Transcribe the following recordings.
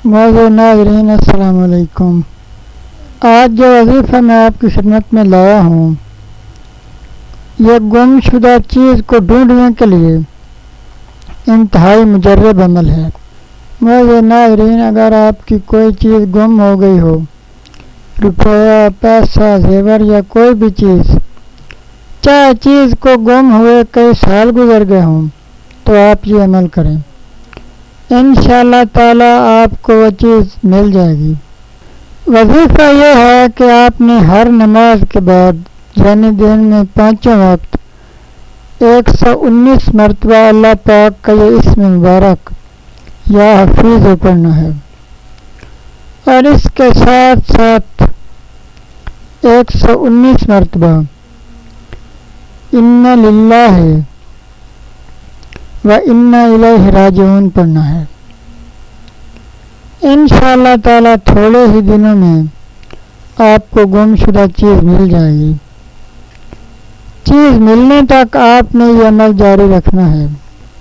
معزز ناظرین السلام علیکم۔ آج جو وظیفہ میں آپ کی خدمت میں لایا ہوں یہ گم شدہ چیز کو ڈھونڈنے کے لیے انتہائی مجرب عمل ہے۔ معزز ناظرین، اگر آپ کی کوئی چیز گم ہو گئی ہو، روپیہ، پیسہ، زیور یا کوئی بھی چیز، چاہے چیز کو گم ہوئے کئی سال گزر گئے ہوں، تو آپ یہ عمل کریں، انشاءاللہ تعالی آپ کو وہ چیز مل جائے گی۔ وظیفہ یہ ہے کہ آپ نے ہر نماز کے بعد یعنی دن میں 5 وقت 119 مرتبہ اللہ پاک کا یہ اسم مبارک یا حفیظ پڑھنا ہے، اور اس کے ساتھ ساتھ 119 مرتبہ اِنَّ لِلَّهِ وَإِنَّا إِلَيْهِ راجعون پڑھنا ہے۔ انشاءاللہ تعالی تھوڑے ہی دنوں میں آپ کو گم شدہ چیز مل جائے گی۔ چیز ملنے تک آپ نے یہ عمل جاری رکھنا ہے۔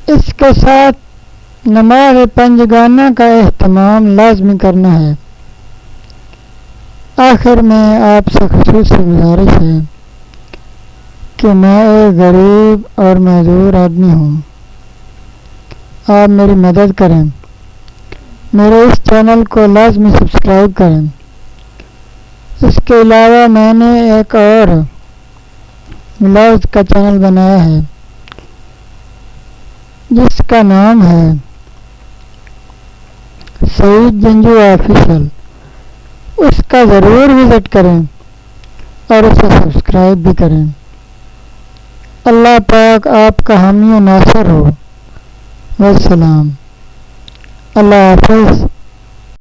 اس کے ساتھ نماز پنجگانہ کا اہتمام لازمی کرنا ہے۔ آخر میں آپ سے خصوصی گزارش ہے کہ میں ایک غریب اور معذور آدمی ہوں، آپ میری مدد کریں، میرے اس چینل کو لازمی سبسکرائب کریں۔ اس کے علاوہ میں نے ایک اور بلاؤز کا چینل بنایا ہے جس کا نام ہے سعید جنجو آفیشل، اس کا ضرور وزٹ کریں اور اسے سبسکرائب بھی کریں۔ اللہ پاک آپ کا حامی و ناصر ہو۔ والسلام۔ اللہ حافظ۔